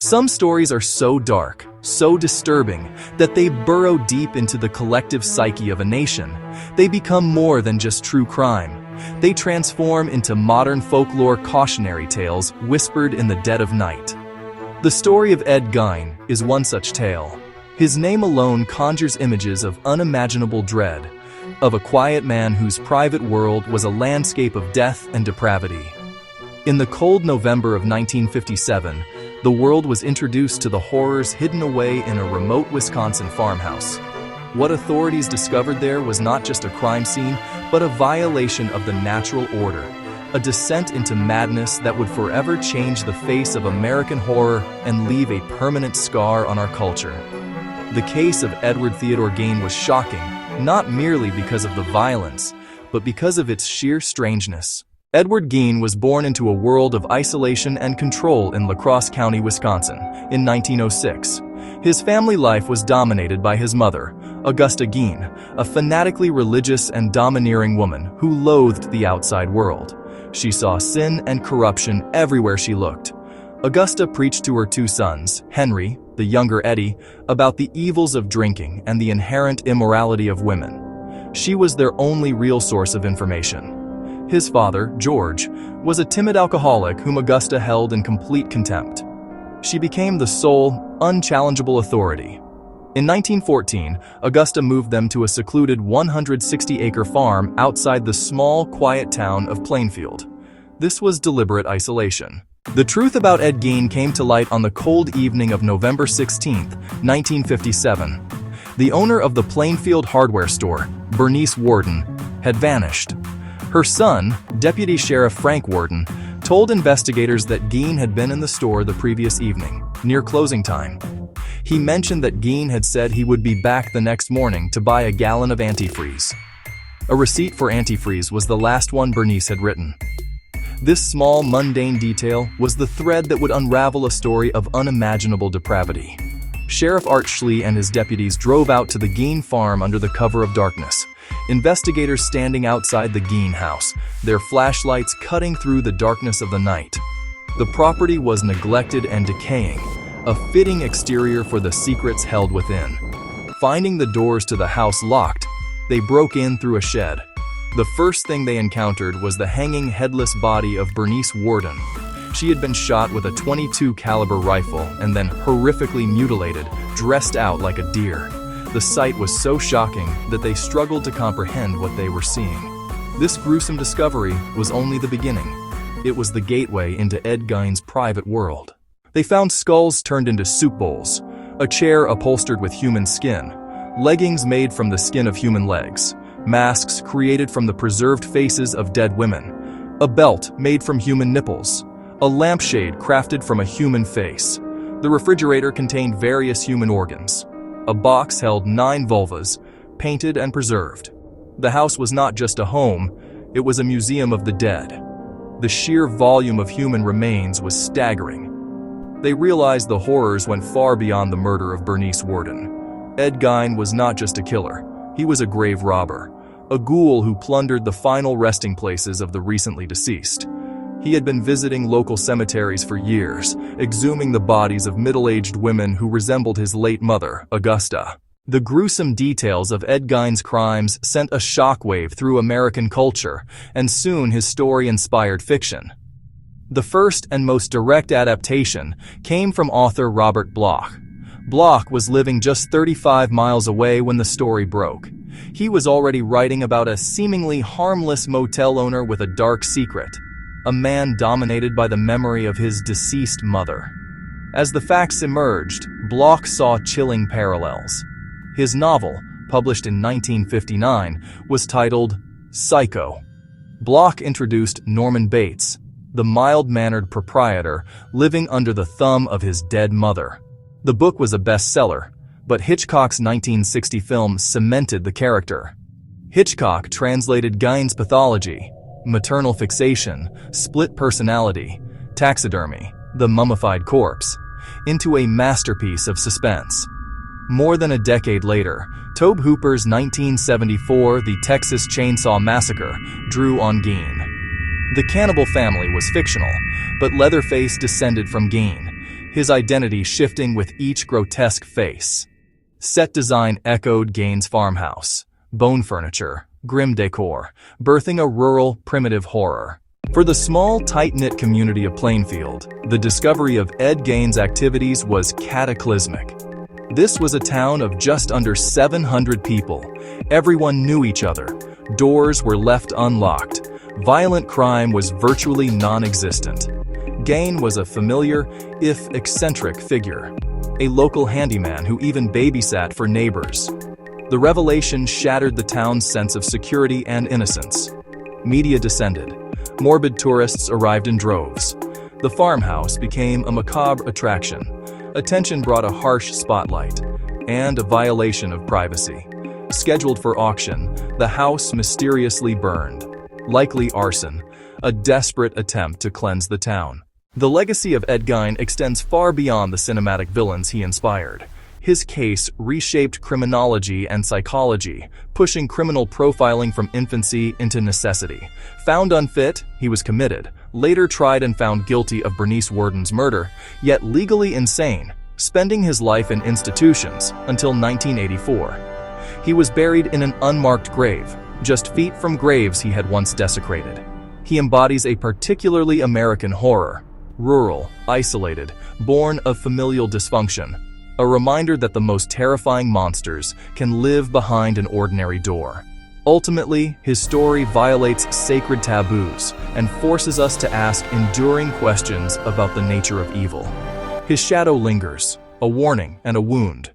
Some stories are so dark, so disturbing, that they burrow deep into the collective psyche of a nation. They become more than just true crime. They transform into modern folklore cautionary tales whispered in the dead of night. The story of Ed Gein is one such tale. His name alone conjures images of unimaginable dread, of a quiet man whose private world was a landscape of death and depravity. In the cold November of 1957, the world was introduced to the horrors hidden away in a remote Wisconsin farmhouse. What authorities discovered there was not just a crime scene, but a violation of the natural order, a descent into madness that would forever change the face of American horror and leave a permanent scar on our culture. The case of Edward Theodore Gein was shocking, not merely because of the violence, but because of its sheer strangeness. Edward Gein was born into a world of isolation and control in La Crosse County, Wisconsin, in 1906. His family life was dominated by his mother, Augusta Gein, a fanatically religious and domineering woman who loathed the outside world. She saw sin and corruption everywhere she looked. Augusta preached to her two sons, Henry, the younger Eddie, about the evils of drinking and the inherent immorality of women. She was their only real source of information. His father, George, was a timid alcoholic whom Augusta held in complete contempt. She became the sole, unchallengeable authority. In 1914, Augusta moved them to a secluded 160-acre farm outside the small, quiet town of Plainfield. This was deliberate isolation. The truth about Ed Gein came to light on the cold evening of November 16, 1957. The owner of the Plainfield hardware store, Bernice Worden, had vanished. Her son, Deputy Sheriff Frank Worden, told investigators that Gein had been in the store the previous evening, near closing time. He mentioned that Gein had said he would be back the next morning to buy a gallon of antifreeze. A receipt for antifreeze was the last one Bernice had written. This small, mundane detail was the thread that would unravel a story of unimaginable depravity. Sheriff Art Schlee and his deputies drove out to the Gein farm under the cover of darkness. Investigators standing outside the Gein house, their flashlights cutting through the darkness of the night. The property was neglected and decaying, a fitting exterior for the secrets held within. Finding the doors to the house locked, they broke in through a shed. The first thing they encountered was the hanging headless body of Bernice Worden. She had been shot with a .22 caliber rifle and then horrifically mutilated, dressed out like a deer. The sight was so shocking that they struggled to comprehend what they were seeing. This gruesome discovery was only the beginning. It was the gateway into Ed Gein's private world. They found skulls turned into soup bowls, a chair upholstered with human skin, leggings made from the skin of human legs, masks created from the preserved faces of dead women, a belt made from human nipples, a lampshade crafted from a human face. The refrigerator contained various human organs. A box held 9 vulvas, painted and preserved. The house was not just a home, it was a museum of the dead. The sheer volume of human remains was staggering. They realized the horrors went far beyond the murder of Bernice Worden. Ed Gein was not just a killer, he was a grave robber, a ghoul who plundered the final resting places of the recently deceased. He had been visiting local cemeteries for years, exhuming the bodies of middle-aged women who resembled his late mother, Augusta. The gruesome details of Ed Gein's crimes sent a shockwave through American culture, and soon his story inspired fiction. The first and most direct adaptation came from author Robert Bloch. Bloch was living just 35 miles away when the story broke. He was already writing about a seemingly harmless motel owner with a dark secret. A man dominated by the memory of his deceased mother. As the facts emerged, Bloch saw chilling parallels. His novel, published in 1959, was titled Psycho. Bloch introduced Norman Bates, the mild-mannered proprietor living under the thumb of his dead mother. The book was a bestseller, but Hitchcock's 1960 film cemented the character. Hitchcock translated Gein's pathology, maternal fixation, split personality, taxidermy, the mummified corpse, into a masterpiece of suspense. More than a decade later, Tobe Hooper's 1974 The Texas Chainsaw Massacre drew on Gein. The cannibal family was fictional, but Leatherface descended from Gein. his identity shifting with each grotesque face. Set design echoed Gein's farmhouse, bone furniture, grim decor, birthing a rural, primitive horror. For the small, tight-knit community of Plainfield, the discovery of Ed Gein's activities was cataclysmic. This was a town of just under 700 people. Everyone knew each other. Doors were left unlocked. Violent crime was virtually non-existent. Gein was a familiar, if eccentric, figure. A local handyman who even babysat for neighbors. The revelation shattered the town's sense of security and innocence. Media descended. Morbid tourists arrived in droves. The farmhouse became a macabre attraction. Attention brought a harsh spotlight and a violation of privacy. Scheduled for auction, the house mysteriously burned. Likely arson, a desperate attempt to cleanse the town. The legacy of Ed Gein extends far beyond the cinematic villains he inspired. His case reshaped criminology and psychology, pushing criminal profiling from infancy into necessity. Found unfit, he was committed, later tried and found guilty of Bernice Worden's murder, yet legally insane, spending his life in institutions until 1984. He was buried in an unmarked grave, just feet from graves he had once desecrated. He embodies a particularly American horror, rural, isolated, born of familial dysfunction. A reminder that the most terrifying monsters can live behind an ordinary door. Ultimately, his story violates sacred taboos and forces us to ask enduring questions about the nature of evil. His shadow lingers, a warning and a wound,